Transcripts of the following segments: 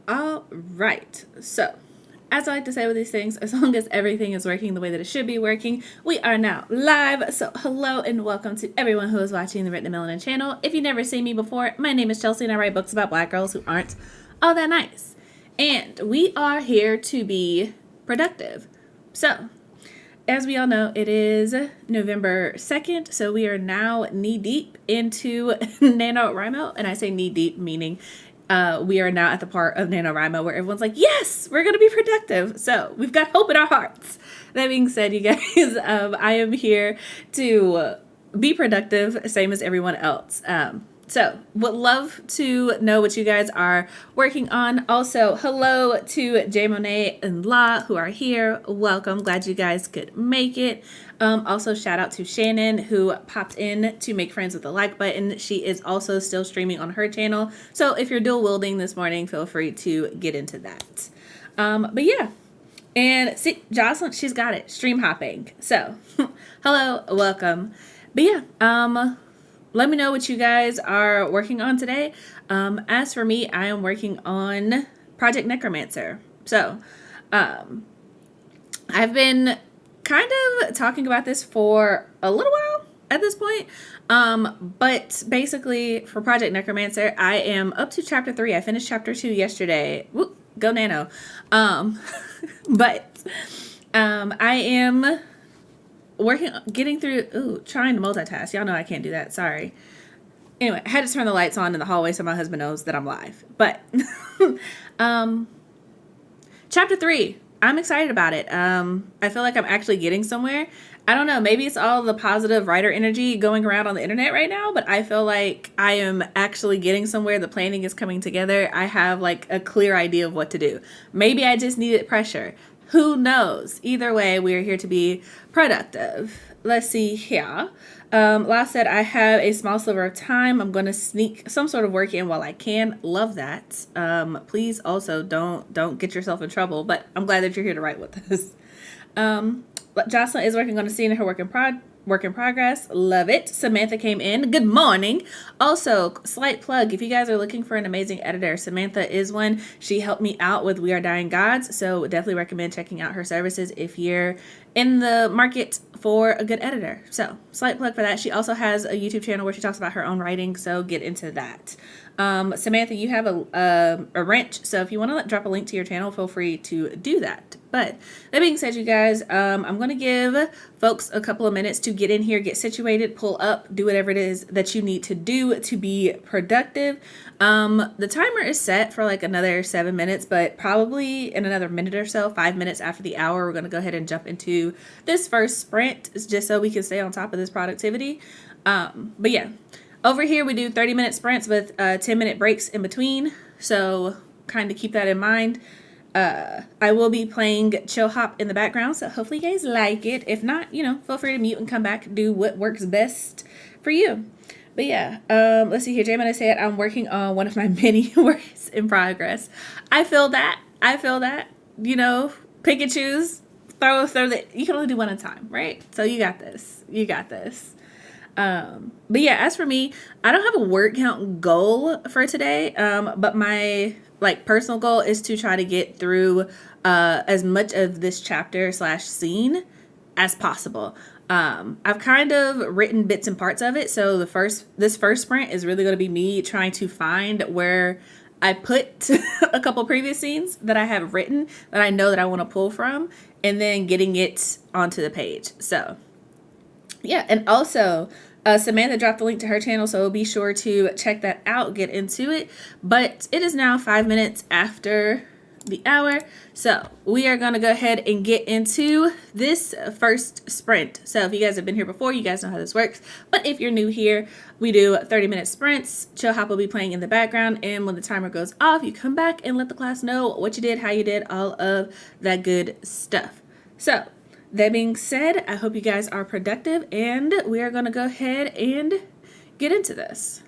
All right. So, as I like to say with these things, as long as everything is working the way that it should be working, we are now live. So, hello and welcome to everyone who is watching the Written Melanin channel. If you've never seen me before, my name is Chelsea and I write books about black girls who aren't all that nice. And we are here to be productive. So, as we all know, it is November 2nd, so we are now knee-deep into NaNoWriMo, and I say knee-deep meaning we are now at the part of NaNoWriMo where everyone's like, yes, we're going to be productive. So we've got hope in our hearts. That being said, you guys, I am here to be productive, same as everyone else. So would love to know what you guys are working on. Also, hello to J Monet and La who are here. Welcome. Glad you guys could make it. Also, shout out to Shannon who popped in to make friends with the like button. She is also still streaming on her channel. So if you're dual wielding this morning, feel free to get into that. But yeah. And see, Jocelyn, she's got it. Stream hopping. So, hello, welcome. But yeah, let me know what you guys are working on today. As for me, I am working on Project Necromancer. So, I've been kind of talking about this for a little while at this point. But basically for Project Necromancer, I am up to chapter 3. I finished chapter 2 yesterday. Woo, go Nano. But I am getting through, trying to multitask. Y'all know I can't do that. Sorry. Anyway, I had to turn the lights on in the hallway so my husband knows that I'm live. But, chapter 3, I'm excited about it. I feel like I'm actually getting somewhere. I don't know, maybe it's all the positive writer energy going around on the internet right now, but I feel like I am actually getting somewhere. The planning is coming together. I have like a clear idea of what to do. Maybe I just needed pressure. Who knows? Either way, we are here to be productive. Let's see here. Last said I have a small sliver of time. I'm going to sneak some sort of work in while I can. Love that. Please also don't get yourself in trouble, but I'm glad that you're here to write with us. Jocelyn is working on a scene in her work in progress. Love it. Samantha came in. Good morning. Also, slight plug. If you guys are looking for an amazing editor, Samantha is one. She helped me out with We Are Dying Gods. So definitely recommend checking out her services if you're in the market for a good editor. So slight plug for that. She also has a YouTube channel where she talks about her own writing. So get into that. Samantha, you have a wrench. So if you want to drop a link to your channel, feel free to do that. But that being said, you guys, I'm going to give folks a couple of minutes to get in here, get situated, pull up, do whatever it is that you need to do to be productive. The timer is set for like another 7 minutes, but probably in another minute or so, 5 minutes after the hour, we're going to go ahead and jump into this first sprint just so we can stay on top of this productivity. But yeah, over here we do 30-minute sprints with 10-minute breaks in between. So kind of keep that in mind. I will be playing Chill Hop in the background, so hopefully you guys like it. If not, feel free to mute and come back, do what works best for you. But yeah, let's see here. Jamin said I'm working on one of my many works in progress. I feel that. Pick and choose. Throw that. You can only do one at a time, right? So you got this. But yeah, as for me, I don't have a word count goal for today. But my personal goal is to try to get through as much of this chapter / scene as possible. I've kind of written bits and parts of it. So this first sprint is really going to be me trying to find where I put a couple previous scenes that I have written that I know that I want to pull from, and then getting it onto the page. So yeah, and also Samantha dropped the link to her channel, so be sure to check that out, get into it. But it is now 5 minutes after the hour, so we are going to go ahead and get into this first sprint. So if you guys have been here before, you guys know how this works. But if you're new here, we do 30-minute sprints. Chill Hop will be playing in the background, and when the timer goes off, you come back and let the class know what you did, how you did, all of that good stuff. So that being said, I hope you guys are productive, and we are going to go ahead and get into this.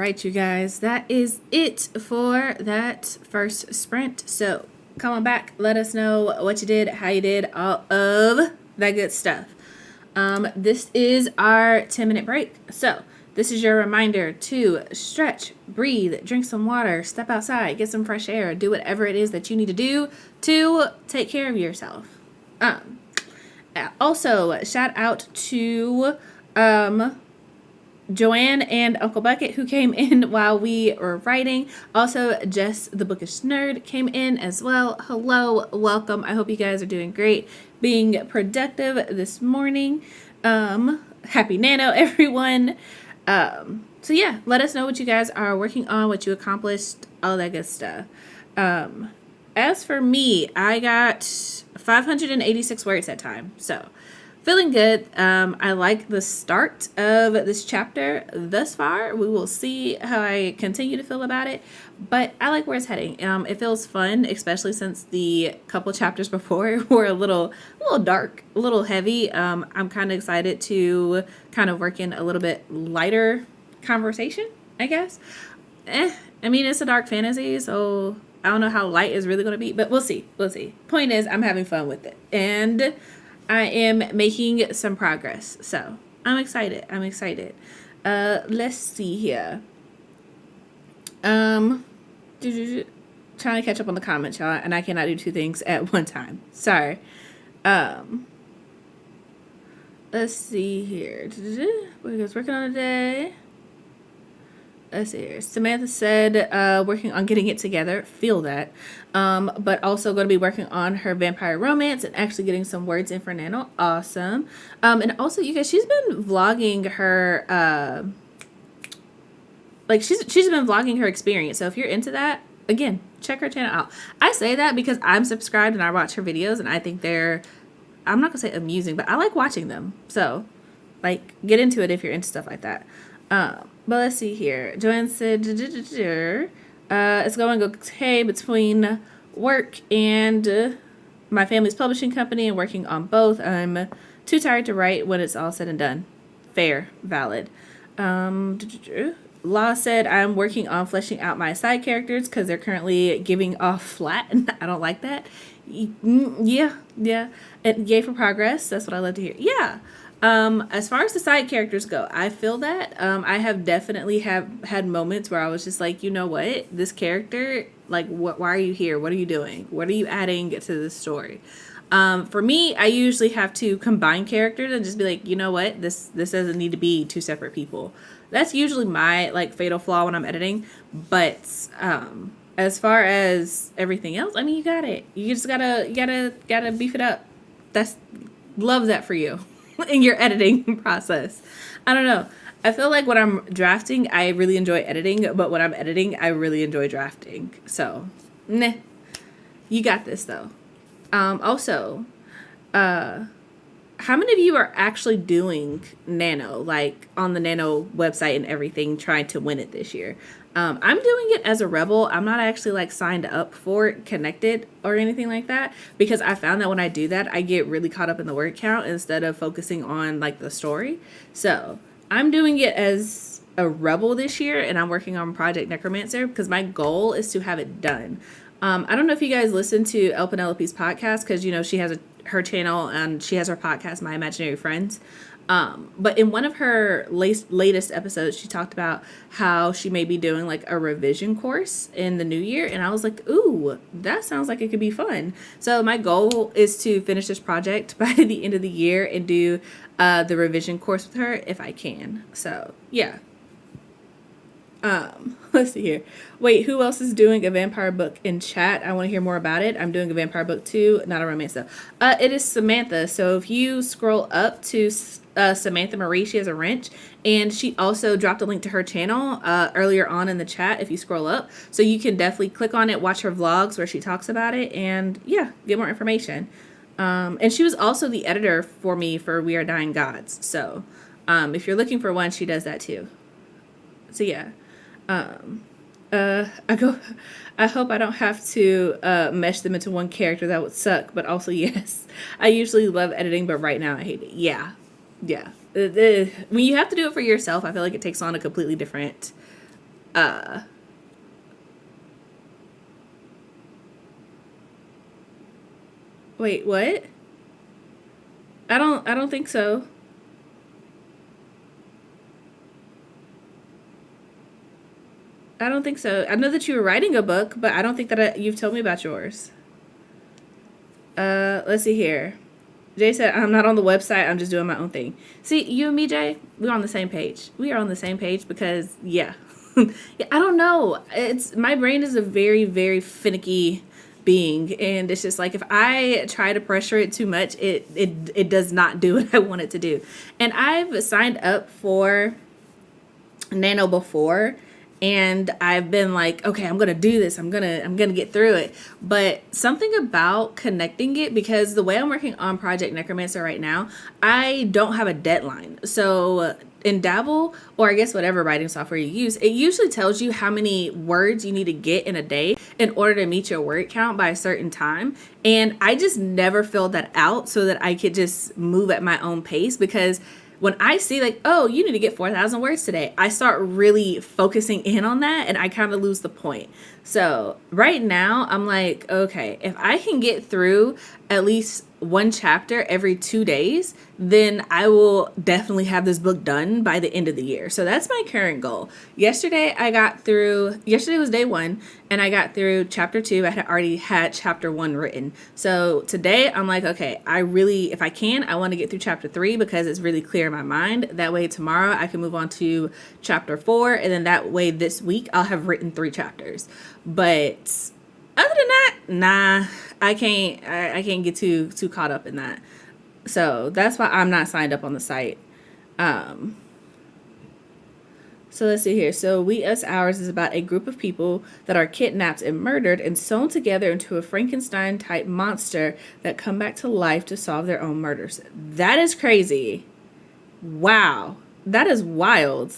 right, you guys, that is it for that first sprint. So come on back, let us know what you did, how you did, all of that good stuff. This is our 10-minute break. So this is your reminder to stretch, breathe, drink some water, step outside, get some fresh air, do whatever it is that you need to do to take care of yourself. Also, shout out to Joanne and Uncle Bucket, who came in while we were writing. Also, Jess the Bookish Nerd came in as well. Hello, welcome. I hope you guys are doing great, being productive this morning. Happy Nano, everyone. So yeah, let us know what you guys are working on, what you accomplished, all that good stuff. As for me, I got 586 words that time, so feeling good. I like the start of this chapter thus far. We will see how I continue to feel about it, but I like where it's heading. It feels fun, especially since the couple chapters before were a little dark, a little heavy. I'm kind of excited to kind of work in a little bit lighter conversation, I guess. I mean, it's a dark fantasy, so I don't know how light is really going to be, but we'll see. Point is, I'm having fun with it, and I am making some progress, so I'm excited. Let's see here. Trying to catch up on the comments, y'all, and I cannot do two things at one time. Sorry. Let's see here. What are you guys working on today? Let's see here. Samantha said, working on getting it together. Feel that. But also going to be working on her vampire romance and actually getting some words in for Nano. Awesome. And also, you guys, she's been vlogging her, she's been vlogging her experience. So if you're into that, again, check her channel out. I say that because I'm subscribed and I watch her videos and I think they're, I'm not gonna say amusing, but I like watching them. So, like, get into it if you're into stuff like that. But let's see here. Joanne said, it's going okay between work and my family's publishing company and working on both. I'm too tired to write when it's all said and done. Fair, valid. Law said, I'm working on fleshing out my side characters because they're currently giving off flat, and I don't like that. Yeah. And yay for progress. That's what I love to hear. Yeah. As far as the side characters go, I feel that, I have definitely had moments where I was just like, you know what, this character, like, why are you here? What are you doing? What are you adding to this story? For me, I usually have to combine characters and just be like, you know what, this doesn't need to be two separate people. That's usually my, like, fatal flaw when I'm editing. But, as far as everything else, I mean, you got it. You just gotta beef it up. Love that for you. In your editing process. I don't know. I feel like when I'm drafting, I really enjoy editing, but when I'm editing, I really enjoy drafting. So, you got this though. Also, how many of you are actually doing Nano, like on the Nano website and everything, trying to win it this year? I'm doing it as a rebel. I'm not actually like signed up for it, connected or anything like that, because I found that when I do that, I get really caught up in the word count instead of focusing on like the story. So I'm doing it as a rebel this year, and I'm working on Project Necromancer because my goal is to have it done. I don't know if you guys listen to El Penelope's podcast, because, you know, she has her channel and she has her podcast, My Imaginary Friends. But in one of her latest episodes, she talked about how she may be doing like a revision course in the new year. And I was like, ooh, that sounds like it could be fun. So my goal is to finish this project by the end of the year and do the revision course with her if I can. So yeah. Let's see here. Wait, who else is doing a vampire book in chat? I want to hear more about it. I'm doing a vampire book too, not a romance though. It is Samantha. So if you scroll up to Samantha Marie, she has a wrench, and she also dropped a link to her channel earlier on in the chat if you scroll up. So you can definitely click on it, watch her vlogs where she talks about it, and yeah, get more information. And she was also the editor for me for We Are Dying Gods. So if you're looking for one, she does that too. So yeah. I hope I don't have to mesh them into one character. That would suck. But also, yes, I usually love editing, but right now I hate it. Yeah. When you have to do it for yourself, I feel like it takes on a completely different Uh, Wait, what? I don't think so. I don't think so. I know that you were writing a book, but I don't think that you've told me about yours. Let's see here. Jay said, I'm not on the website. I'm just doing my own thing. See, you and me, Jay, we're on the same page. We are on the same page because, yeah. Yeah, I don't know. My brain is a very, very finicky being. And it's just like, if I try to pressure it too much, it does not do what I want it to do. And I've signed up for Nano before, and I've been like, okay, I'm gonna do this. I'm gonna get through it. But something about connecting it, because the way I'm working on Project Necromancer right now, I don't have a deadline. So in Dabble, or I guess whatever writing software you use, it usually tells you how many words you need to get in a day in order to meet your word count by a certain time. And I just never filled that out so that I could just move at my own pace, because when I see like, oh, you need to get 4,000 words today, I start really focusing in on that, and I kind of lose the point. So right now I'm like, okay, if I can get through at least one chapter every 2 days, then I will definitely have this book done by the end of the year. So that's my current goal. Yesterday was day one, and I got through chapter 2. I had already had chapter 1 written. So today I'm like, okay, if I can, I want to get through chapter 3 because it's really clear in my mind. That way tomorrow I can move on to chapter 4, and then that way this week I'll have written 3 chapters. But other than that, nah, I can't get too caught up in that. So that's why I'm not signed up on the site. So let's see here. So We Us Ours is about a group of people that are kidnapped and murdered and sewn together into a Frankenstein type monster that come back to life to solve their own murders. That is crazy. Wow. That is wild.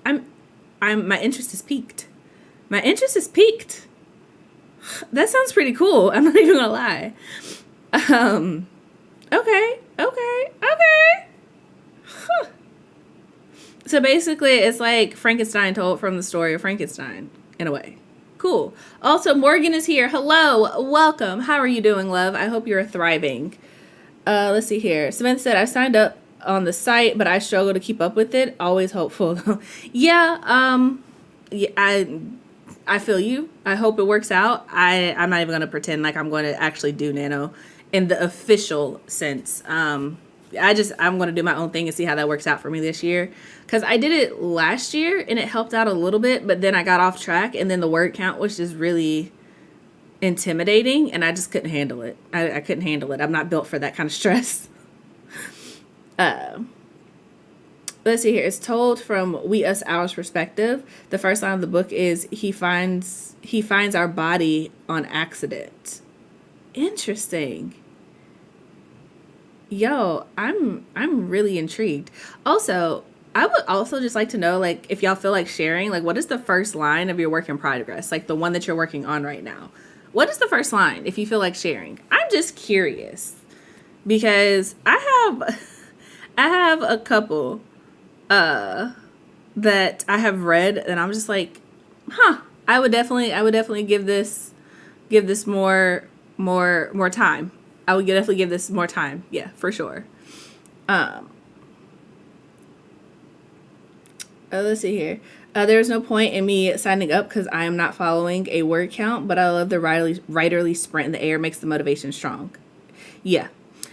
My interest is piqued. My interest is piqued. That sounds pretty cool. I'm not even gonna lie. Okay. Huh. So basically, it's like Frankenstein told from the story of Frankenstein, in a way. Cool. Also, Morgan is here. Hello. Welcome. How are you doing, love? I hope you're thriving. Let's see here. Samantha said, I signed up on the site, but I struggle to keep up with it. Always hopeful. Yeah, I feel you. I hope it works out. I'm not even going to pretend like I'm going to actually do Nano in the official sense. I'm going to do my own thing and see how that works out for me this year. Because I did it last year and it helped out a little bit, but then I got off track, and then the word count was just really intimidating, and I just couldn't handle it. I couldn't handle it. I'm not built for that kind of stress. Let's see here. It's told from We Us Ours perspective. The first line of the book is he finds our body on accident. Interesting. Yo, I'm really intrigued. Also, I would also just like to know, like, if y'all feel like sharing, like, what is the first line of your work in progress? Like the one that you're working on right now. What is the first line if you feel like sharing? I'm just curious because I have a couple that I have read, and I'm just like, I would definitely give this more time. I would definitely give this more time. Yeah, for sure. Let's see here. There's no point in me signing up because I am not following a word count, but I love the writerly sprint in the air makes the motivation strong. Yeah.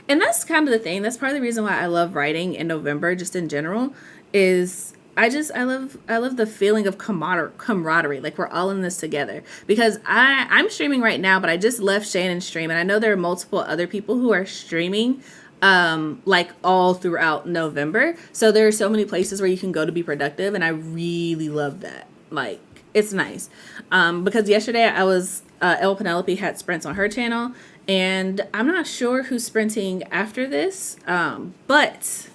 And that's kind of the thing. That's part of the reason why I love writing in November, just in general, is I love the feeling of camaraderie. Like, we're all in this together. Because I'm streaming right now, but I just left Shannon's stream, and I know there are multiple other people who are streaming like all throughout November. So there are so many places where you can go to be productive, and I really love that. Like, it's nice. Because yesterday I was El Penelope had sprints on her channel, and I'm not sure who's sprinting after this, but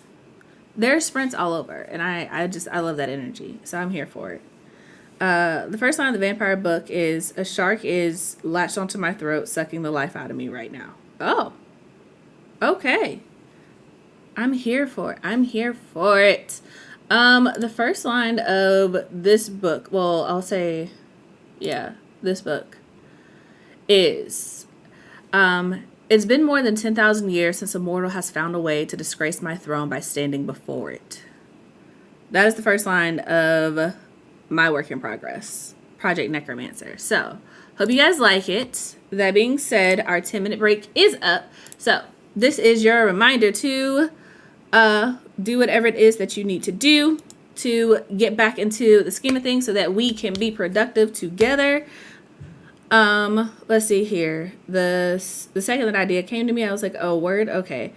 there's sprints all over, and I love that energy, so I'm here for it. The first line of the vampire book is, a shark is latched onto my throat, sucking the life out of me right now. Oh, okay. I'm here for it. The first line of this book, well, I'll say, yeah, this book is, it's been more than 10,000 years since a mortal has found a way to disgrace my throne by standing before it. That is the first line of my work in progress, Project Necromancer. So, hope you guys like it. That being said, our 10-minute break is up. So, this is your reminder to do whatever it is that you need to do to get back into the scheme of things so that we can be productive together. Let's see here. The second that idea came to me, I was like, oh, word, okay.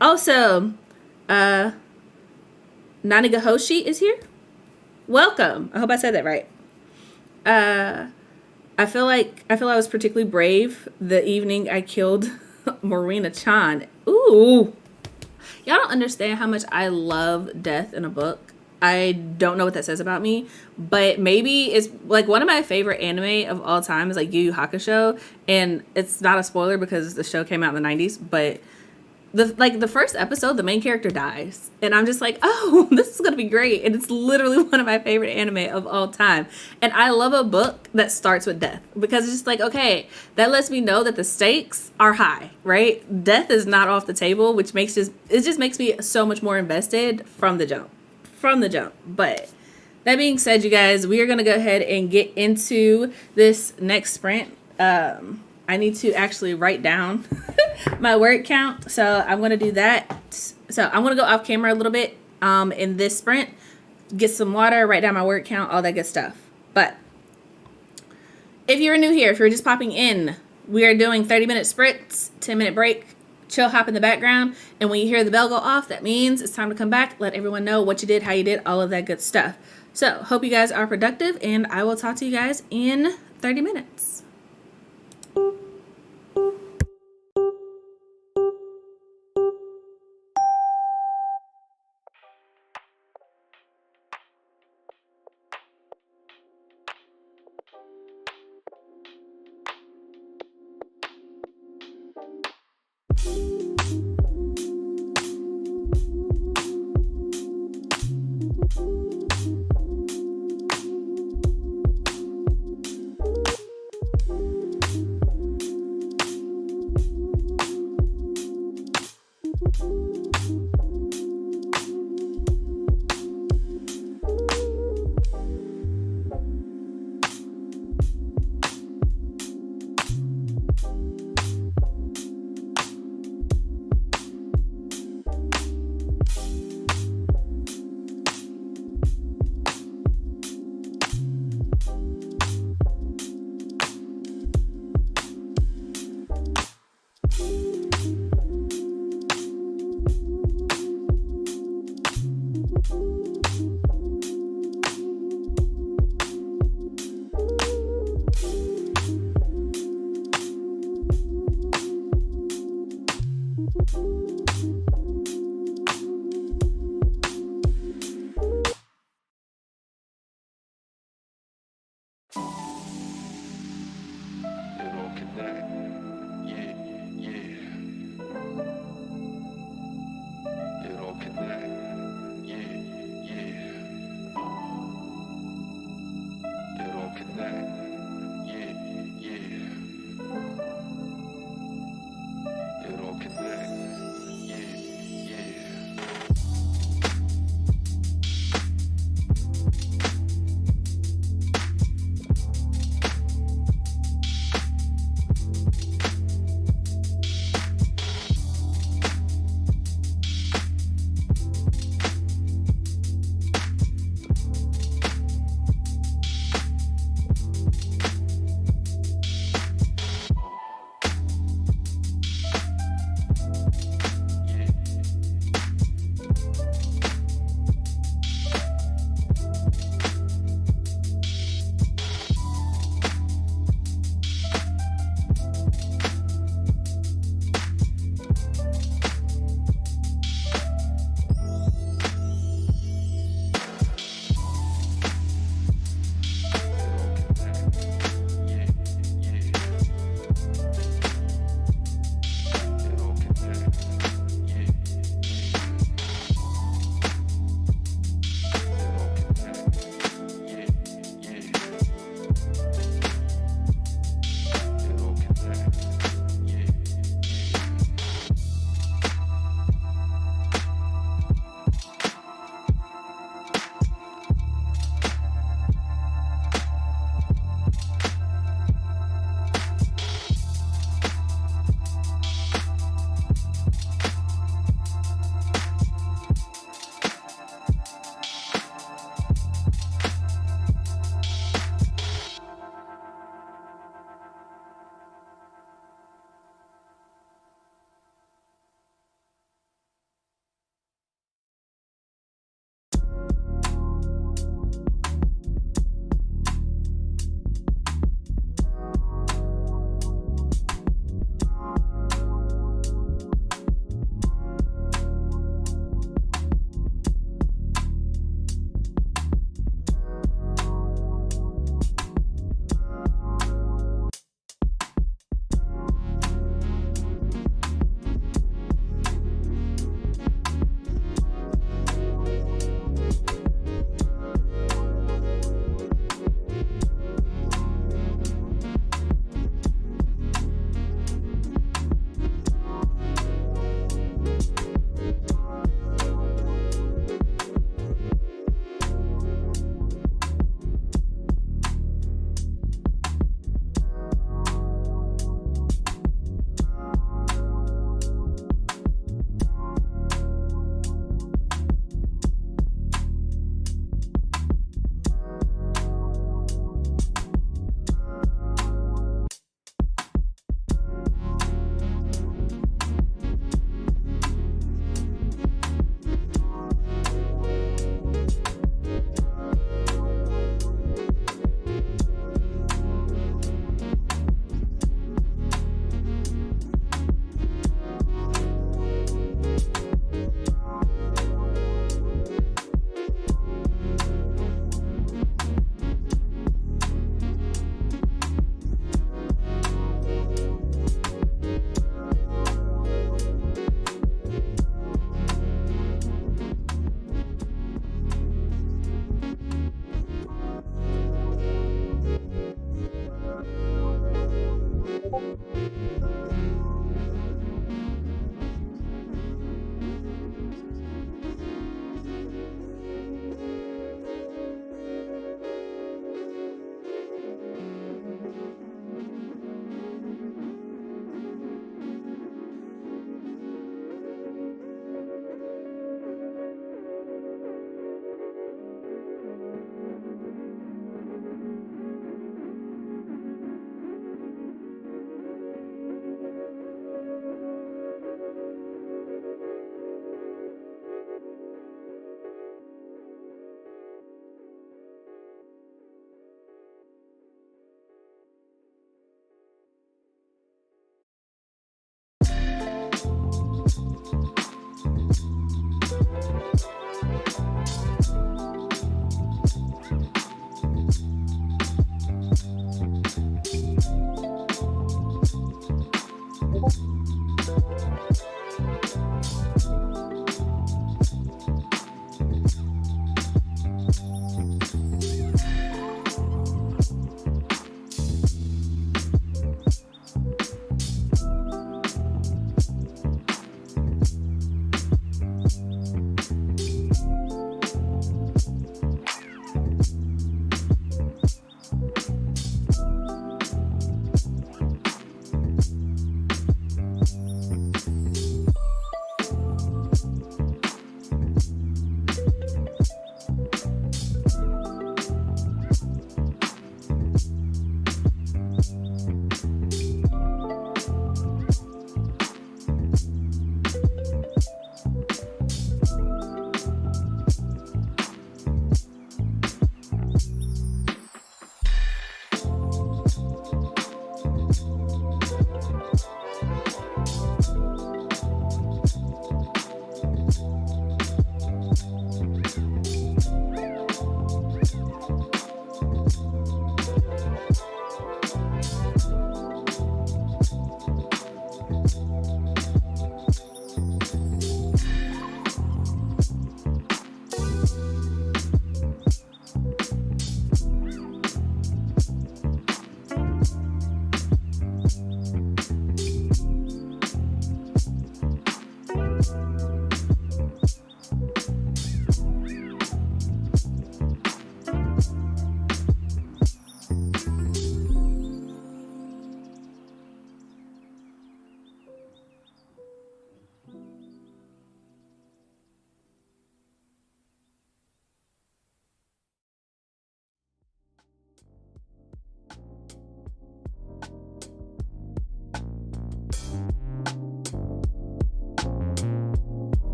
Also, Nanigahoshi is here. Welcome. I hope I said that right. I feel I was particularly brave the evening I killed Marina Chan. Ooh. Y'all don't understand how much I love death in a book. I don't know what that says about me, but maybe it's like one of my favorite anime of all time is like Yu Yu Hakusho, and it's not a spoiler because the show came out in the 90s, but the first episode, the main character dies, and I'm just like, oh, this is gonna be great, and it's literally one of my favorite anime of all time. And I love a book that starts with death because it's just like, okay, that lets me know that the stakes are high, right? Death is not off the table, which makes it just makes me so much more invested from the jump. But that being said, you guys, we are gonna go ahead and get into this next sprint. I need to actually write down my word count. So I'm going to do that. So I'm going to go off camera a little bit in this sprint, get some water, write down my word count, all that good stuff. But if you're new here, if you're just popping in, we are doing 30-minute sprints, 10-minute break, chill hop in the background. And when you hear the bell go off, that means it's time to come back, let everyone know what you did, how you did, all of that good stuff. So hope you guys are productive, and I will talk to you guys in 30 minutes.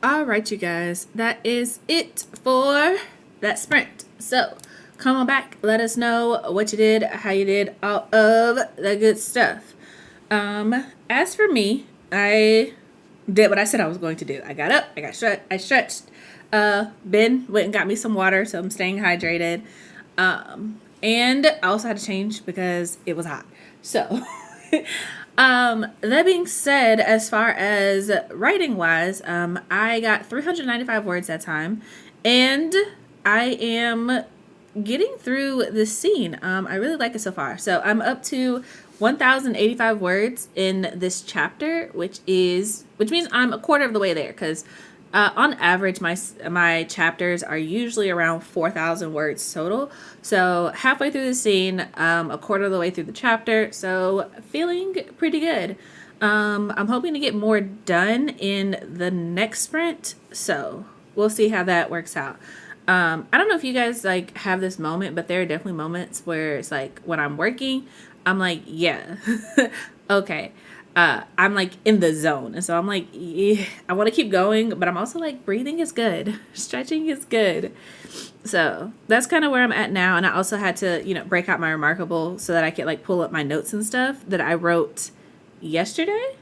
All right, you guys, that is it for that sprint. So come on back, let us know what you did, how you did, all of the good stuff. As for me, I did what I said I was going to do. I got up, I stretched. Ben went and got me some water, so I'm staying hydrated. And I also had to change because it was hot. So, that being said, as far as writing wise, I got 395 words that time, and I am getting through this scene. I really like it so far. So I'm up to 1,085 words in this chapter, which means I'm a quarter of the way there, because on average, my chapters are usually around 4,000 words total. So halfway through the scene, a quarter of the way through the chapter. So feeling pretty good. I'm hoping to get more done in the next sprint. So we'll see how that works out. I don't know if you guys like have this moment, but there are definitely moments where it's like when I'm working, I'm like, yeah, okay. I'm like in the zone. And so I'm like, yeah, I want to keep going, but I'm also like, breathing is good. Stretching is good. So that's kind of where I'm at now. And I also had to, break out my Remarkable so that I could like pull up my notes and stuff that I wrote yesterday.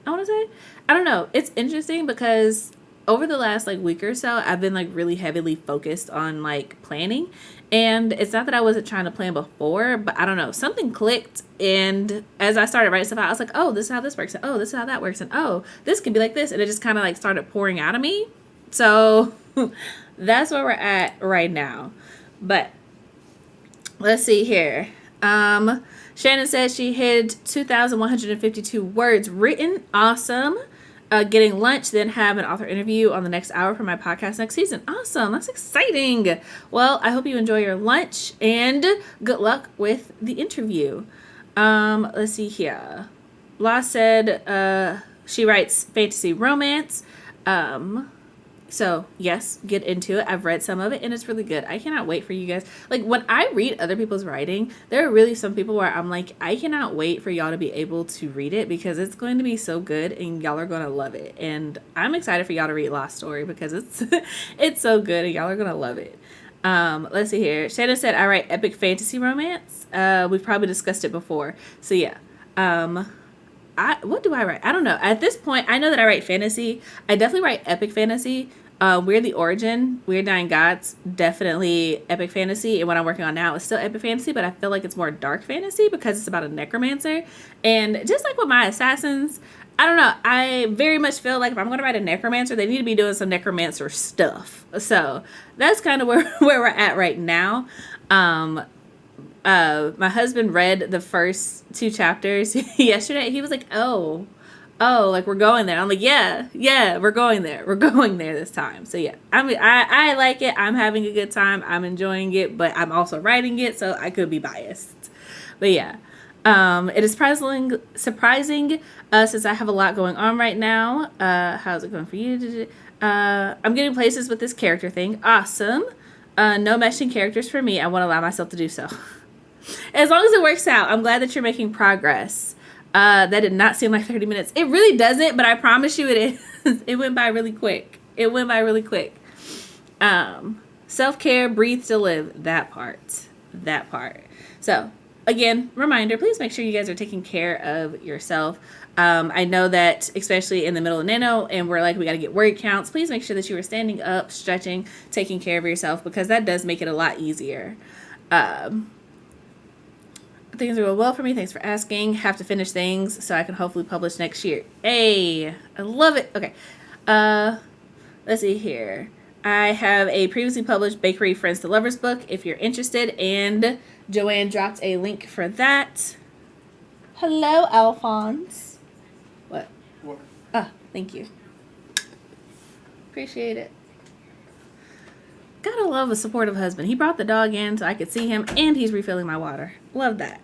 I want to say, I don't know. It's interesting because over the last like week or so, I've been like really heavily focused on like planning. And it's not that I wasn't trying to plan before, but I don't know, something clicked. And as I started writing stuff out, I was like, oh, this is how this works. And oh, this is how that works. And oh, this can be like this. And it just kind of like started pouring out of me. So that's where we're at right now. But let's see here. Shannon says she hit 2,152 words written. Awesome. Getting lunch, then have an author interview on the next hour for my podcast next season. Awesome. That's exciting. Well, I hope you enjoy your lunch and good luck with the interview. Let's see here. La said she writes fantasy romance. So yes, get into it. I've read some of it and it's really good. I cannot wait for you guys. Like when I read other people's writing, there are really some people where I'm like, I cannot wait for y'all to be able to read it because it's going to be so good and y'all are going to love it. And I'm excited for y'all to read Lost Story because it's it's so good and y'all are going to love it. Let's see here. Shannon said I write epic fantasy romance. We've probably discussed it before. So yeah. What do I write? I don't know. At this point, I know that I write fantasy. I definitely write epic fantasy. Weird the Origin, Weird Dying Gods, definitely epic fantasy. And what I'm working on now is still epic fantasy, but I feel like it's more dark fantasy because it's about a necromancer. And just like with my assassins, I don't know. I very much feel like if I'm going to write a necromancer, they need to be doing some necromancer stuff. So that's kind of where we're at right now. My husband read the first 2 chapters yesterday. He was like, oh, like we're going there. I'm like, yeah, we're going there. We're going there this time. So yeah, I like it. I'm having a good time. I'm enjoying it, but I'm also writing it, so I could be biased. But yeah, it is surprising since I have a lot going on right now. How's it going for you? I'm getting places with this character thing. Awesome. No meshing characters for me. I want to allow myself to do so. As long as it works out, I'm glad that you're making progress. That did not seem like 30 minutes. It really doesn't, but I promise you it is. It went by really quick. Self-care, breathe to live. That part. So, again, reminder, please make sure you guys are taking care of yourself. I know that, especially in the middle of Nano, and we're like, we got to get word counts. Please make sure that you are standing up, stretching, taking care of yourself, because that does make it a lot easier. Things are going well for me. Thanks for asking. Have to finish things so I can hopefully publish next year. Hey, I love it. Okay. Let's see here. I have a previously published Bakery Friends to Lovers book if you're interested, and Joanne dropped a link for that. Hello, Alphonse. What? Thank you. Appreciate it. Gotta love a supportive husband. He brought the dog in so I could see him, and he's refilling my water. Love that.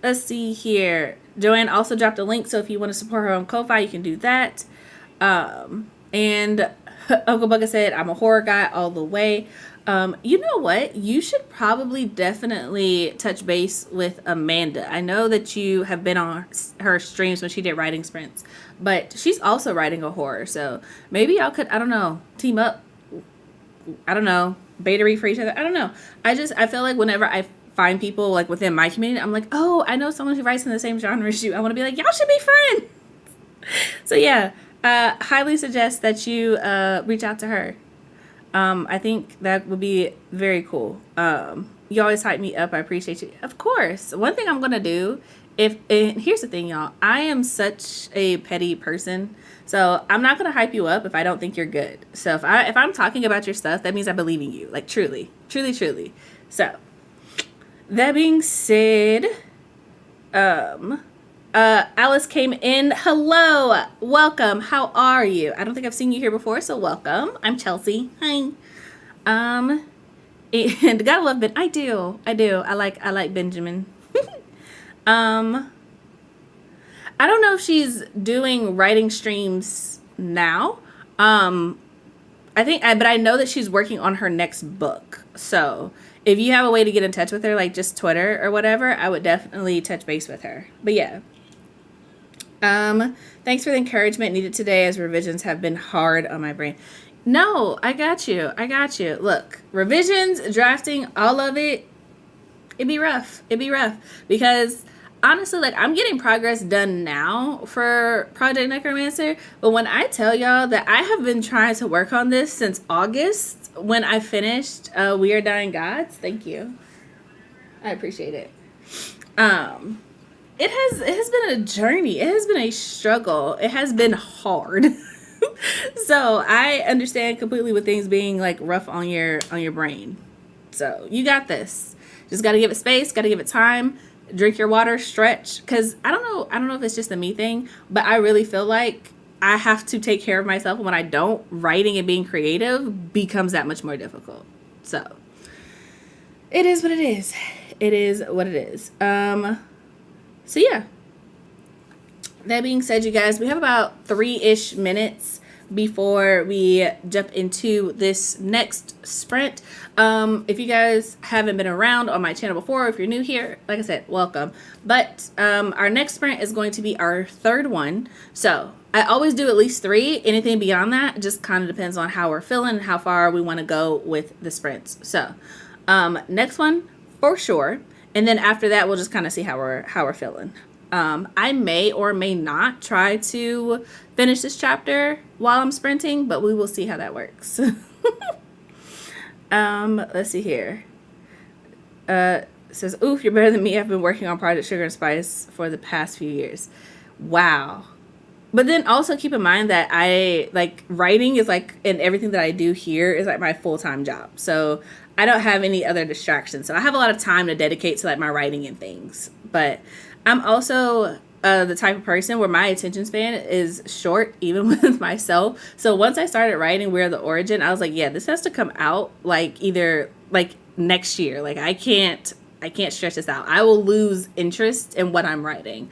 Let's see here. Joanne also dropped a link, so if you want to support her on Ko-Fi, you can do that. And Uncle Bugga said, I'm a horror guy all the way. You know what? You should probably definitely touch base with Amanda. I know that you have been on her streams when she did writing sprints, but she's also writing a horror. So maybe y'all could, I don't know, team up. I don't know, beta read for each other. I don't know. I feel like whenever I find people like within my community, I'm like, oh, I know someone who writes in the same genre as you. I want to be like, y'all should be friends. So yeah, highly suggest that you reach out to her. I think that would be very cool. You always hype me up. I appreciate you. Of course. One thing I'm gonna do, and here's the thing, y'all. I am such a petty person, so I'm not gonna hype you up if I don't think you're good. So if I'm talking about your stuff, that means I believe in you, like truly, truly, truly. So that being said, Alice came in. Hello, welcome. How are you? I don't think I've seen you here before, so welcome. I'm Chelsea. Hi. And gotta love Ben. I do. I like Benjamin. I don't know if she's doing writing streams now. But I know that she's working on her next book. So if you have a way to get in touch with her, like just Twitter or whatever, I would definitely touch base with her. But yeah. Thanks for the encouragement needed today as revisions have been hard on my brain. No, I got you. Look, revisions, drafting, all of it, it'd be rough. Because honestly, like I'm getting progress done now for Project Necromancer. But when I tell y'all that I have been trying to work on this since August when I finished We Are Dying Gods, thank you. I appreciate it. It has been a journey. It has been a struggle. It has been hard. So I understand completely with things being like rough on your brain. So you got this. Just got to give it space. Got to give it time. Drink your water. Stretch. Because I don't know if it's just a me thing, but I really feel like I have to take care of myself. When I don't, writing and being creative becomes that much more difficult. So it is what it is. It is what it is. So yeah, that being said, you guys, we have about 3-ish minutes before we jump into this next sprint. If you guys haven't been around on my channel before, if you're new here, like I said, welcome. But our next sprint is going to be our 3rd one. So I always do at least 3. Anything beyond that just kind of depends on how we're feeling and how far we want to go with the sprints. So next one for sure. And then after that, we'll just kind of see how we're feeling. I may or may not try to finish this chapter while I'm sprinting, but we will see how that works. Let's see here. It says, oof, you're better than me. I've been working on Project Sugar and Spice for the past few years. Wow. But then also keep in mind that writing is like, and everything that I do here is like my full-time job. So I don't have any other distractions. So I have a lot of time to dedicate to like my writing and things. But I'm also the type of person where my attention span is short, even with myself. So once I started writing We're the Origin, I was like, yeah, this has to come out like either like next year. Like I can't stretch this out. I will lose interest in what I'm writing.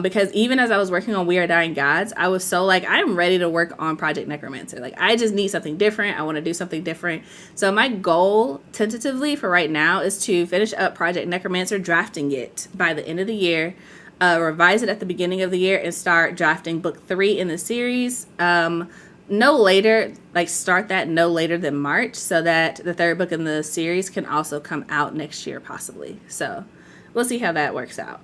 Because even as I was working on We Are Dying Gods, I was so like, I'm ready to work on Project Necromancer. Like, I just need something different. I want to do something different. So my goal, tentatively for right now, is to finish up Project Necromancer, drafting it by the end of the year, revise it at the beginning of the year, and start drafting book 3 in the series. No later, like start that no later than March, so that the 3rd book in the series can also come out next year, possibly. So we'll see how that works out.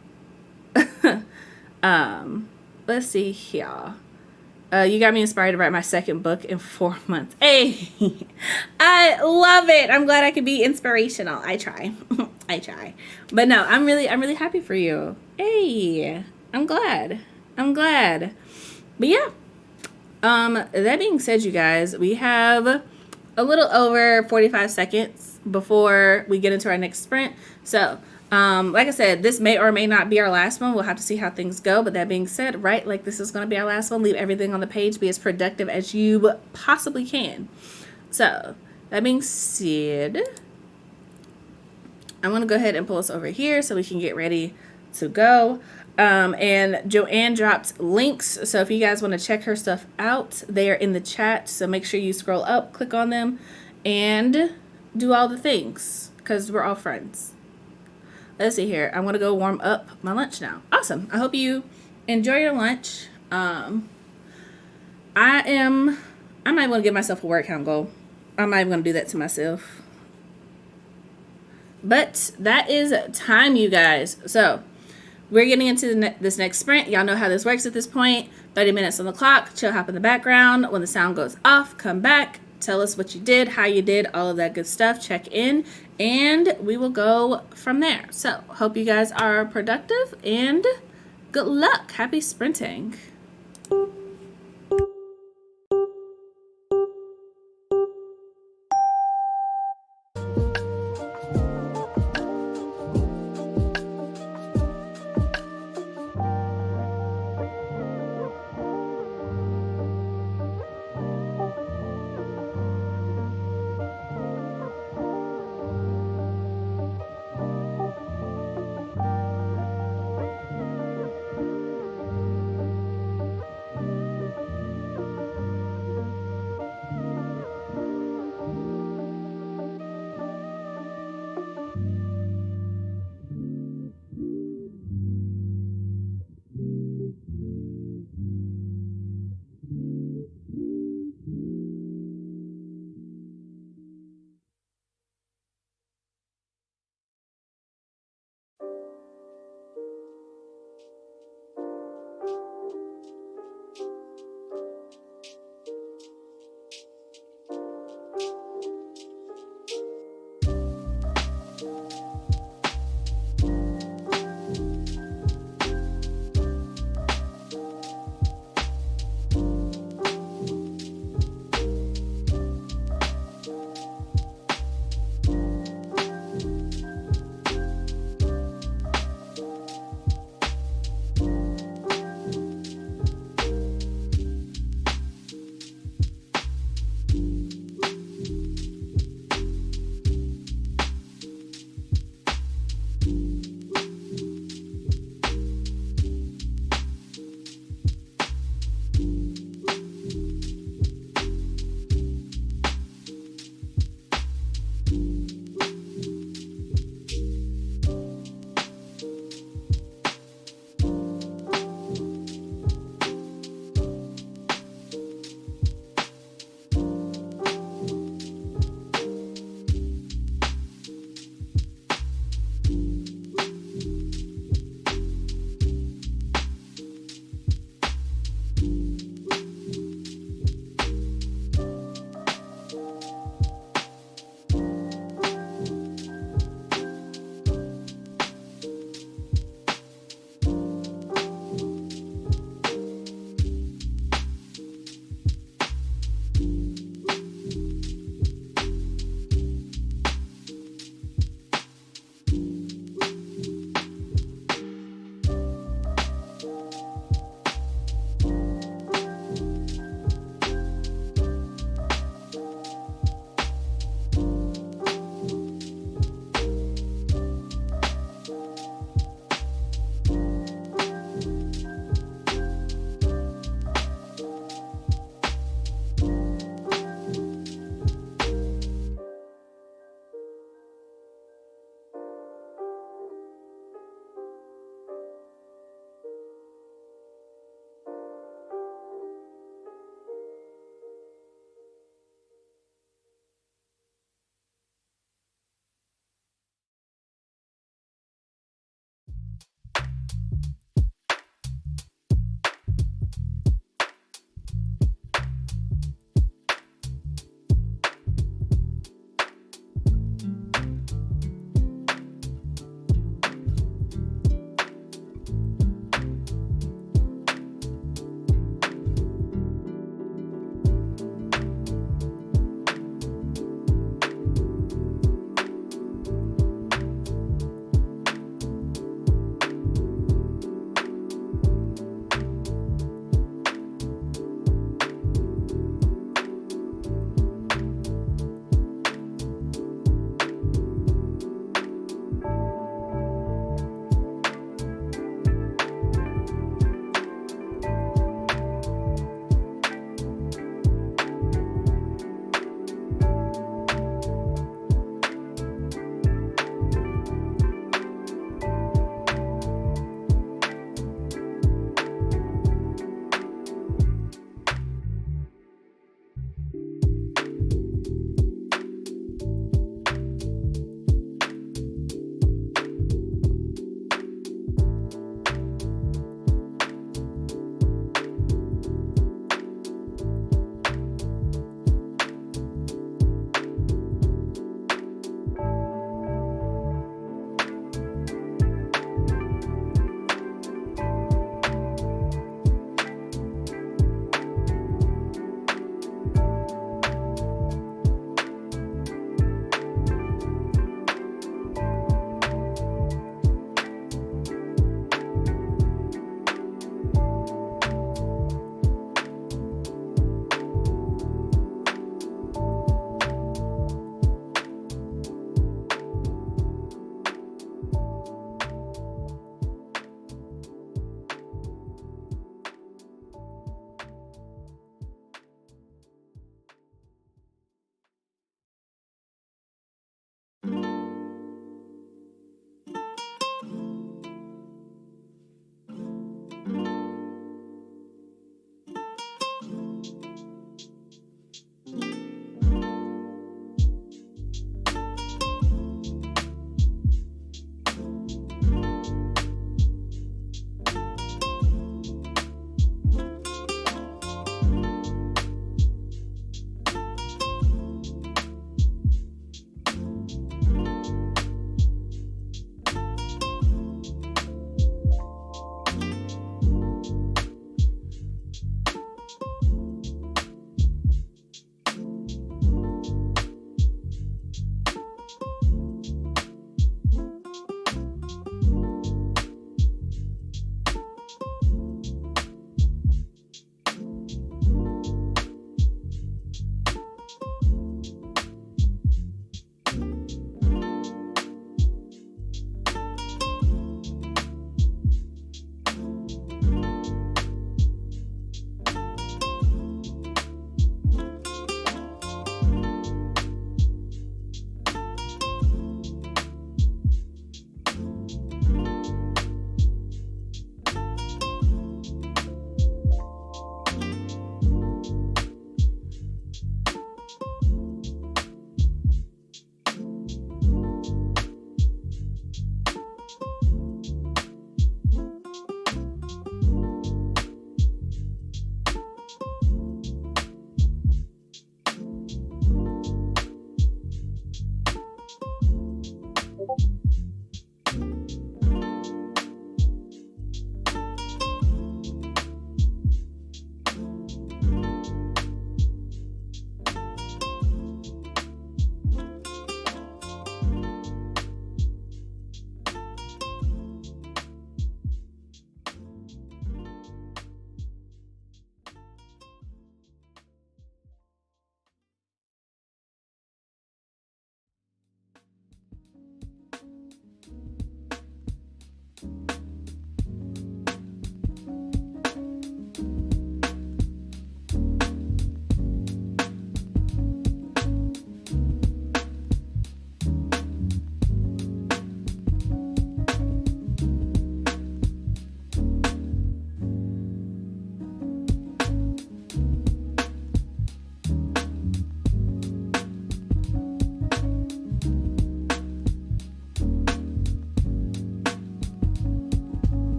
Let's see here. You got me inspired to write my 2nd book in 4 months. Hey, I love it. I'm glad I could be inspirational. I try. But no, I'm really happy for you. Hey, I'm glad. But yeah. That being said, you guys, we have a little over 45 seconds before we get into our next sprint. So, like I said, this may or may not be our last one. We'll have to see how things go. But that being said, right, like this is going to be our last one. Leave everything on the page. Be as productive as you possibly can. So, that being said, I'm going to go ahead and pull us over here so we can get ready to go. And Joanne dropped links. So if you guys want to check her stuff out, they are in the chat. So make sure you scroll up, click on them, and do all the things because we're all friends. Let's see here. I'm gonna go warm up my lunch now. Awesome. I hope you enjoy your lunch. I'm not even gonna give myself a word count goal. I'm not even gonna do that to myself. But that is time, you guys. So we're getting into this next sprint. Y'all know how this works at this point. 30 minutes on the clock. Chill, hop in the background. When the sound goes off, come back. Tell us what you did, how you did, all of that good stuff. Check in, and we will go from there. So hope you guys are productive, and good luck. Happy sprinting.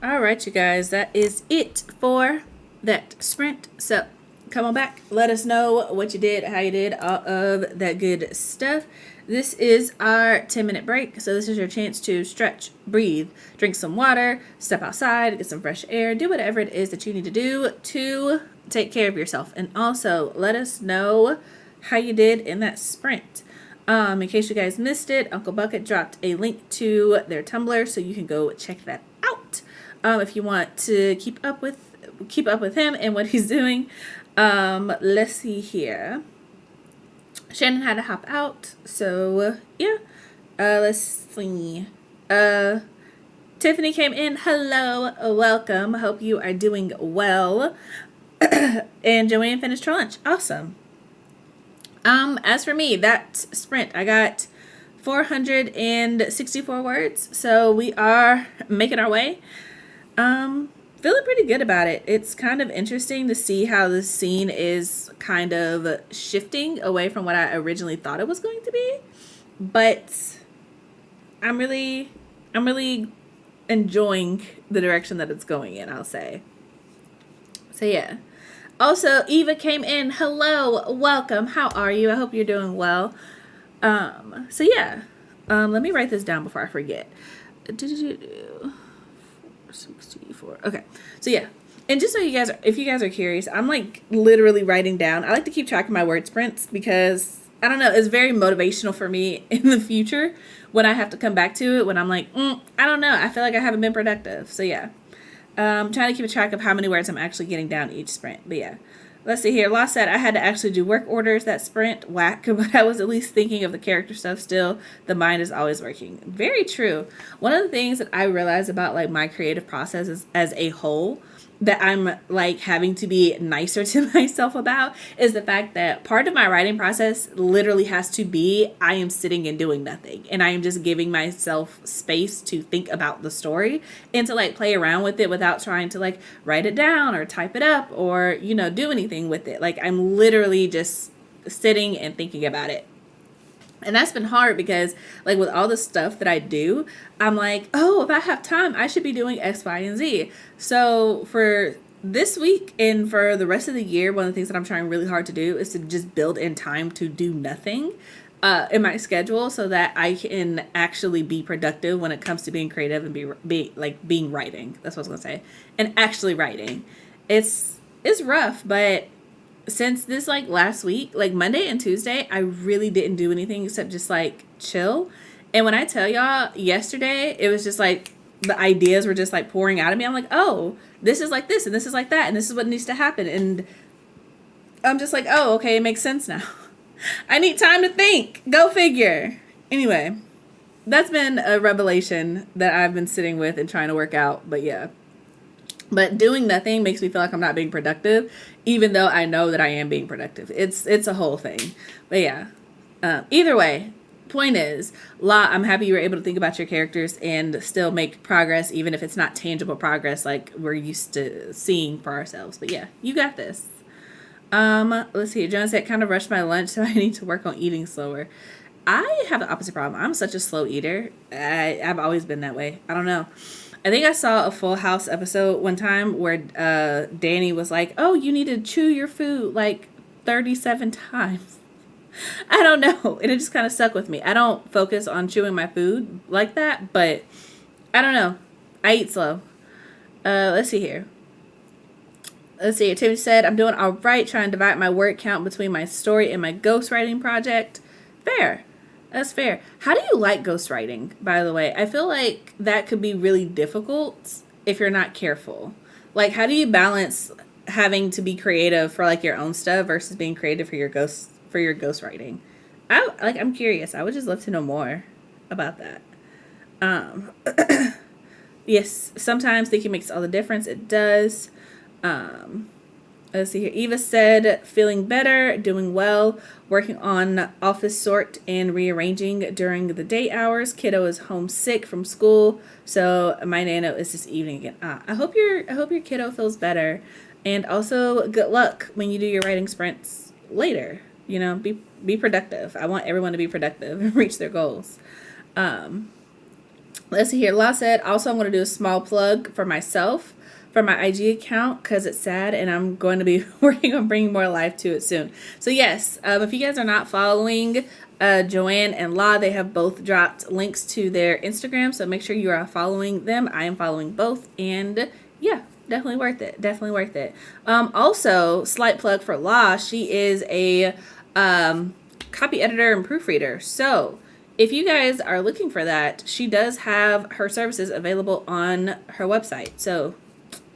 All right, you guys, that is it for that sprint. So come on back. Let us know what you did, how you did, all of that good stuff. This is our 10-minute break. So this is your chance to stretch, breathe, drink some water, step outside, get some fresh air, do whatever it is that you need to do to take care of yourself. And also let us know how you did in that sprint. In case you guys missed it, Uncle Bucket dropped a link to their Tumblr, so you can go check that out. If you want to keep up with him and what he's doing. Let's see here. Shannon had to hop out, so yeah. Let's see. Tiffany came in. Hello, welcome. Hope you are doing well. And Joanne finished her lunch. Awesome. As for me, that sprint, I got 464 words, so we are making our way. Feeling pretty good about it. It's kind of interesting to see how the scene is kind of shifting away from what I originally thought it was going to be, but I'm really enjoying the direction that it's going in, I'll say. So yeah. Also, Eva came in. Hello, welcome. How are you? I hope you're doing well. So yeah. Let me write this down before I forget. 64. Okay. So yeah. And just so you guys, if you guys are curious, I'm like literally writing down. I like to keep track of my word sprints because I don't know, it's very motivational for me in the future when I have to come back to it when I'm like, I don't know, I feel like I haven't been productive. So yeah. Trying to keep a track of how many words I'm actually getting down each sprint. But yeah, let's see here. Law said I had to actually do work orders that sprint. Whack, but I was at least thinking of the character stuff still. The mind is always working. Very true. One of the things that I realized about like my creative process is, as a whole, that I'm like having to be nicer to myself about is the fact that part of my writing process literally has to be I am sitting and doing nothing, and I am just giving myself space to think about the story and to like play around with it without trying to like write it down or type it up or, you know, do anything with it. Like I'm literally just sitting and thinking about it. And that's been hard because, like, with all the stuff that I do, I'm like, oh, if I have time, I should be doing X, Y, and Z. So for this week and for the rest of the year, one of the things that I'm trying really hard to do is to just build in time to do nothing in my schedule so that I can actually be productive when it comes to being creative and being writing. That's what I was going to say. And actually writing. It's rough, but since this like last week, like Monday and Tuesday, I really didn't do anything except just like chill. And when I tell y'all, yesterday, it was just like the ideas were just like pouring out of me. I'm like, oh, this is like this and this is like that and this is what needs to happen. And I'm just like, oh, okay, it makes sense now. I need time to think. Go figure. Anyway, that's been a revelation that I've been sitting with and trying to work out. But yeah. But doing nothing makes me feel like I'm not being productive, even though I know that I am being productive. It's a whole thing. But yeah, either way, point is, I'm happy you were able to think about your characters and still make progress, even if it's not tangible progress like we're used to seeing for ourselves. But yeah, you got this. Let's see. John said, kind of rushed my lunch, so I need to work on eating slower. I have the opposite problem. I'm such a slow eater. I've always been that way. I don't know. I think I saw a Full House episode one time where Danny was like, oh, you need to chew your food like 37 times. I don't know. And it just kind of stuck with me. I don't focus on chewing my food like that, but I don't know. I eat slow. Let's see here. Timmy said, I'm doing all right, trying to divide my word count between my story and my ghostwriting project. Fair. That's fair. How do you like ghostwriting, by the way? I feel like that could be really difficult if you're not careful. Like, how do you balance having to be creative for like your own stuff versus being creative for your ghostwriting? I'm curious. I would just love to know more about that. Yes, sometimes thinking makes all the difference. It does. Let's see here. Eva said, feeling better, doing well, working on office sort and rearranging during the day hours. Kiddo is homesick from school, so my nano is this evening again. I hope your kiddo feels better, and also good luck when you do your writing sprints later. You know, be productive. I want everyone to be productive and reach their goals. Let's see here. La said, also, I'm going to do a small plug for myself for my IG account because it's sad and I'm going to be working on bringing more life to it soon. So, yes, if you guys are not following Joanne and La, they have both dropped links to their Instagram. So, make sure you are following them. I am following both. And yeah, definitely worth it. Definitely worth it. Also, slight plug for La. She is a copy editor and proofreader. So, if you guys are looking for that, she does have her services available on her website. So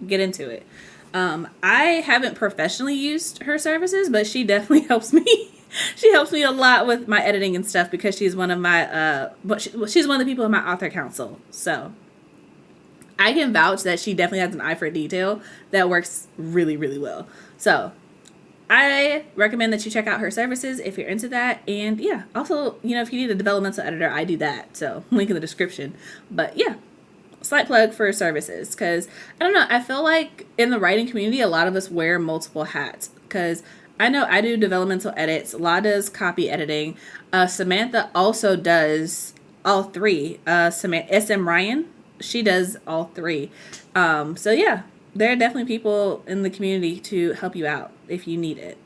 get into it. I haven't professionally used her services, but she definitely helps me. She helps me a lot with my editing and stuff because she's one of my, she's one of the people in my author council. So I can vouch that she definitely has an eye for detail that works really, really well. So I recommend that you check out her services if you're into that. And yeah, also, if you need a developmental editor, I do that. So link in the description. But yeah, slight plug for services. Because I don't know, I feel like in the writing community, a lot of us wear multiple hats. Because I know I do developmental edits. La does copy editing. Samantha also does all three. SM Ryan, she does all three. So yeah, there are definitely people in the community to help you out if you need it.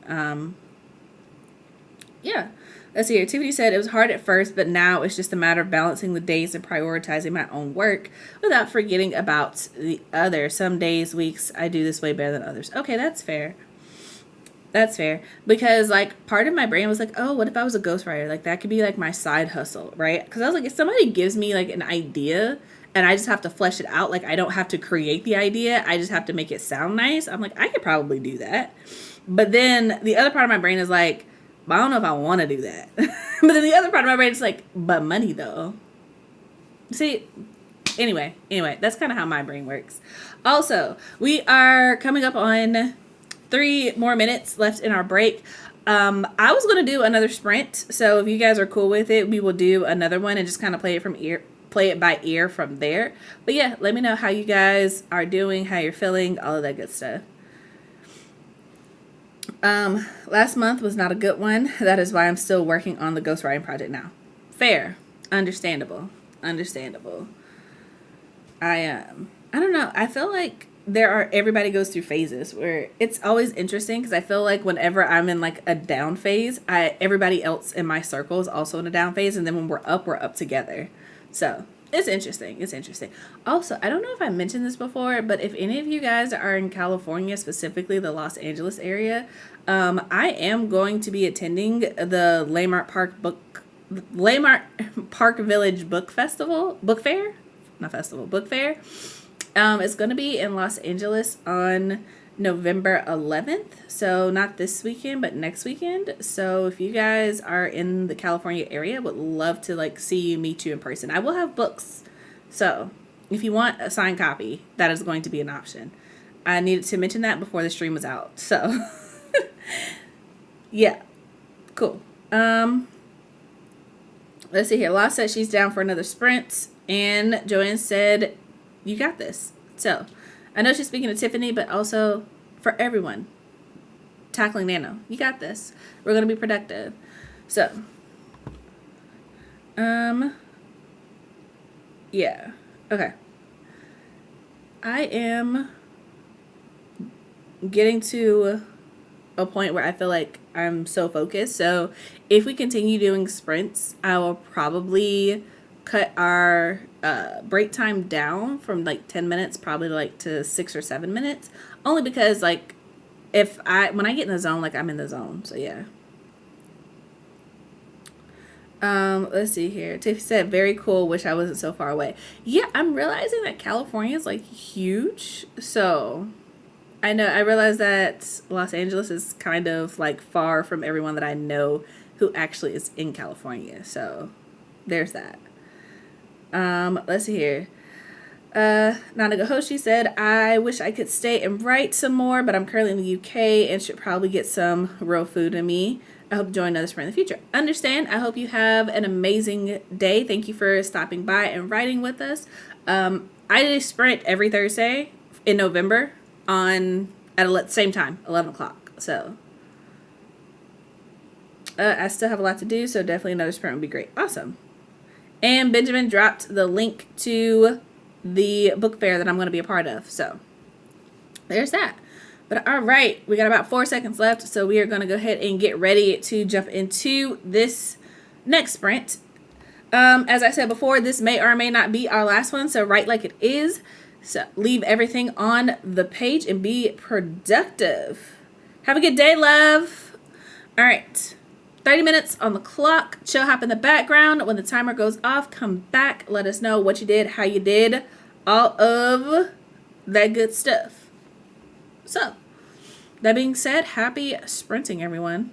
Yeah. Let's see here. Tiffany said it was hard at first, but now it's just a matter of balancing the days and prioritizing my own work without forgetting about the other. Some days, weeks, I do this way better than others. Okay, that's fair. That's fair. Because, like, part of my brain was like, oh, what if I was a ghostwriter? Like, that could be, like, my side hustle, right? Because I was like, if somebody gives me, like, an idea and I just have to flesh it out, like, I don't have to create the idea. I just have to make it sound nice. I'm like, I could probably do that. But then the other part of my brain is like, I don't know if I want to do that. But then the other part of my brain is like, but money, though. See, anyway, that's kind of how my brain works. Also, we are coming up on 3 more minutes left in our break. I was going to do another sprint. So if you guys are cool with it, we will do another one and just kind of play it by ear from there. But yeah, let me know how you guys are doing, how you're feeling, all of that good stuff. Last month was not a good one. That is why I'm still working on the ghostwriting project now. Fair. Understandable. I don't know. I feel like everybody goes through phases where it's always interesting because I feel like whenever I'm in like a down phase, everybody else in my circle is also in a down phase. And then when we're up together. So it's interesting. Also, I don't know if I mentioned this before, but if any of you guys are in California, specifically the Los Angeles area, I am going to be attending the Landmark Park Village Book Fair. It's going to be in Los Angeles on November 11th. So not this weekend, but next weekend. So if you guys are in the California area, would love to meet you in person. I will have books. So if you want a signed copy, that is going to be an option. I needed to mention that before the stream was out. So yeah, cool. Let's see here. La said she's down for another sprint, and Joanne said, you got this. So I know she's speaking to Tiffany, but also for everyone tackling Nano. You got this. We're going to be productive. So, yeah. Okay. I am getting to a point where I feel like I'm so focused. So if we continue doing sprints, I will probably cut our break time down from 10 minutes probably to 6 or 7 minutes, only because when I get in the zone, I'm in the zone. So yeah. Let's see here. Tiffy said, very cool, wish I wasn't so far away. Yeah, I'm realizing that California is huge. So I realize that Los Angeles is kind of far from everyone that I know who actually is in California. So there's that. Let's see here. Nanaga Hoshi said, I wish I could stay and write some more, but I'm currently in the UK and should probably get some real food in me. I hope to join another sprint in the future. Understand. I hope you have an amazing day. Thank you for stopping by and writing with us. I did a sprint every Thursday in November at the same time, 11 o'clock. So I still have a lot to do, so definitely another sprint would be great. Awesome. And Benjamin dropped the link to the book fair that I'm going to be a part of. So there's that. But all right, we got about 4 seconds left. So we are going to go ahead and get ready to jump into this next sprint. As I said before, this may or may not be our last one. So write like it is. So leave everything on the page and be productive. Have a good day, love. All right. 30 minutes on the clock. Chill hop in the background. When the timer goes off, come back. Let us know what you did, how you did, all of that good stuff. So, that being said, happy sprinting, everyone.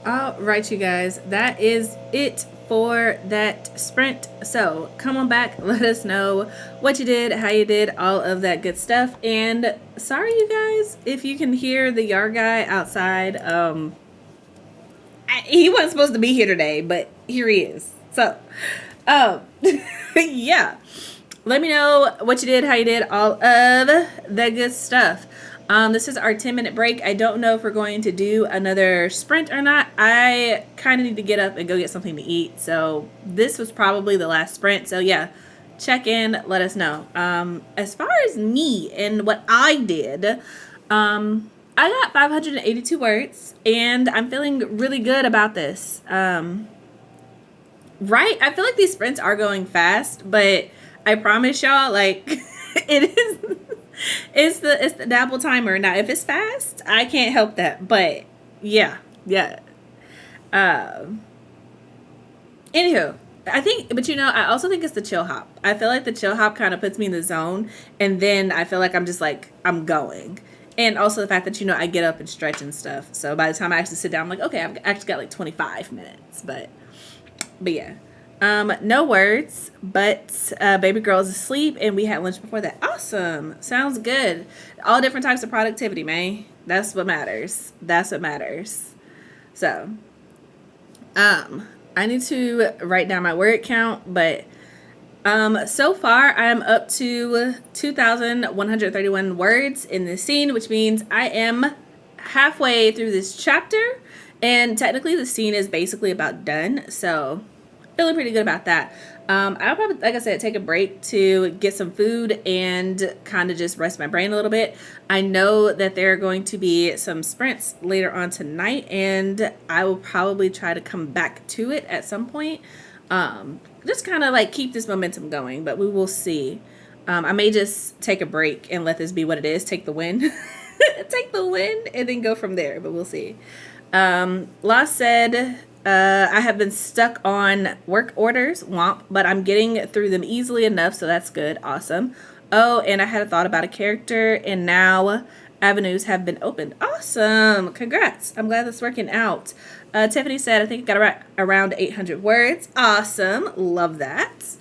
All right, you guys, that is it for that sprint. So come on back, let us know what you did, how you did, all of that good stuff. And sorry, you guys, if you can hear the yard guy outside. He wasn't supposed to be here today, but here he is. So, um, yeah. Let me know what you did, how you did, all of that good stuff. This is our 10-minute break. I don't know if we're going to do another sprint or not. I kind of need to get up and go get something to eat. So this was probably the last sprint. So yeah, check in, let us know. As far as me and what I did, I got 582 words, and I'm feeling really good about this. Right? I feel like these sprints are going fast, but I promise y'all, like, it is, it's the dabble timer. Now, if it's fast, I can't help that, but yeah. Anywho, I think, but I also think it's the chill hop. I feel like the chill hop kind of puts me in the zone, and then I feel like I'm just like, I'm going. And also the fact that, I get up and stretch and stuff. So by the time I actually sit down, I'm like, okay, I've actually got like 25 minutes, but yeah. No words, but baby girl is asleep, and we had lunch before that. Awesome. Sounds good. All different types of productivity, man. That's what matters. So, I need to write down my word count, but so far I'm up to 2,131 words in this scene, which means I am halfway through this chapter, and technically the scene is basically about done. So feeling pretty good about that. I'll probably, like I said, take a break to get some food and kind of just rest my brain a little bit. I know that there are going to be some sprints later on tonight, and I will probably try to come back to it at some point. Just kind of like keep this momentum going, but we will see. I may just take a break and let this be what it is. Take the win. Take the win and then go from there, but we'll see. Law said, I have been stuck on work orders, womp, but I'm getting through them easily enough, so that's good. Awesome. Oh, and I had a thought about a character, and now avenues have been opened. Awesome. Congrats. I'm glad that's working out. Tiffany said, I think I got around 800 words. Awesome. Love that.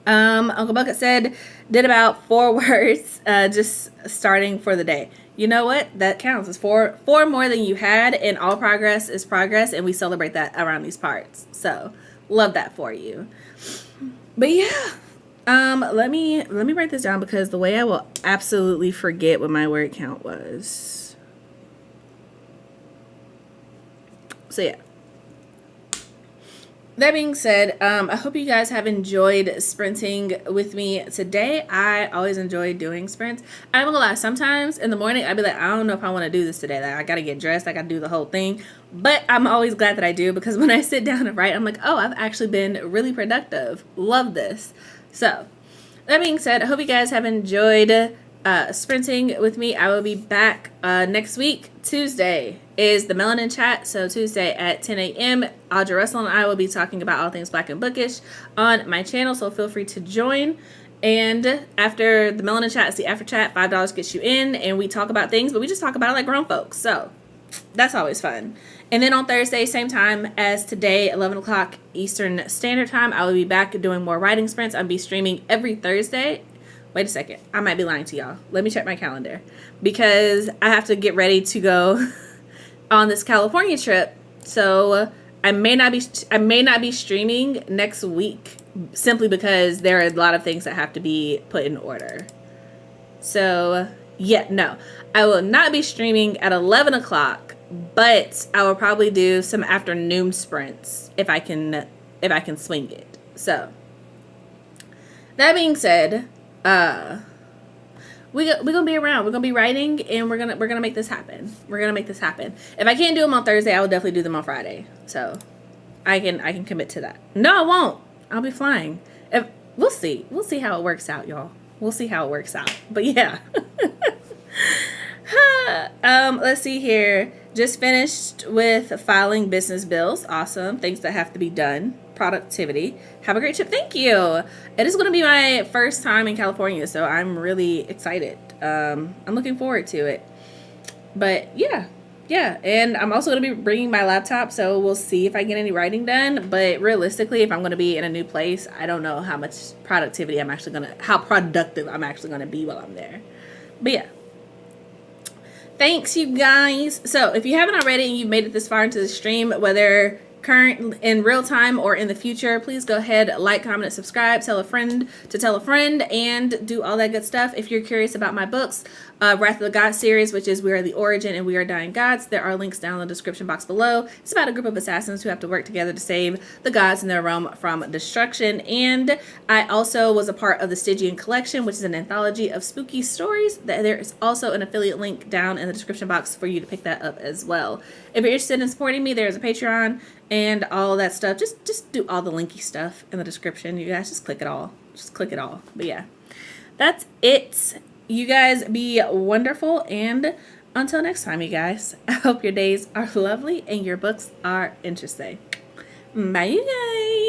Uncle Bucket said, did about 4 words, just starting for the day. You know what? That counts. It's four more than you had, and all progress is progress, and we celebrate that around these parts. So, love that for you. But yeah, let me write this down, because the way I will absolutely forget what my word count was. So yeah. That being said, I hope you guys have enjoyed sprinting with me today. I always enjoy doing sprints. I'm gonna lie, sometimes in the morning I'd be like, I don't know if I want to do this today. Like, I gotta get dressed, I gotta do the whole thing. But I'm always glad that I do, because when I sit down and write, I'm like, oh, I've actually been really productive. Love this. So, that being said, I hope you guys have enjoyed sprinting with me. I will be back next week. Tuesday is the Melanin Chat. So Tuesday at 10 a.m. Audra Russell and I will be talking about all things Black and Bookish on my channel. So feel free to join. And after the Melanin Chat, it's the after chat. $5 gets you in, and we talk about things, but we just talk about it like grown folks. So that's always fun. And then on Thursday, same time as today, 11 o'clock Eastern Standard Time, I will be back doing more writing sprints. I'll be streaming every Thursday. Wait a second. I might be lying to y'all. Let me check my calendar, because I have to get ready to go on this California trip. So I may not be streaming next week, simply because there are a lot of things that have to be put in order. So yeah, no, I will not be streaming at 11 o'clock, but I will probably do some afternoon sprints if I can swing it. So that being said, we're gonna be around. We're gonna be writing, and we're gonna make this happen. If I can't do them on Thursday, I will definitely do them on Friday. So I can commit to that. No, I won't. I'll be flying. We'll see how it works out, y'all. We'll see how it works out. But yeah. Let's see here. Just finished with filing business bills. Awesome. Things that have to be done. Productivity. Have a great trip. Thank you. It is going to be my first time in California, so I'm really excited. I'm looking forward to it. But yeah, yeah, and I'm also going to be bringing my laptop, so we'll see if I get any writing done. But realistically, if I'm going to be in a new place, I don't know how much how productive I'm actually going to be while I'm there. But yeah. Thanks, you guys. So if you haven't already and you've made it this far into the stream, whether current in real time or in the future, please go ahead, like, comment, and subscribe, tell a friend to tell a friend, and do all that good stuff. If you're curious about my books, Wrath of the Gods series, which is We Are the Origin and We Are Dying Gods, there are links down in the description box below. It's about a group of assassins who have to work together to save the gods in their realm from destruction. And I also was a part of the Stygian Collection, which is an anthology of spooky stories. There is also an affiliate link down in the description box for you to pick that up as well. If you're interested in supporting me, there's a Patreon and all that stuff. Just do all the linky stuff in the description. You guys just click it all. Just click it all. But yeah, that's it. You guys be wonderful, and until next time, you guys, I hope your days are lovely and your books are interesting. Bye, you guys.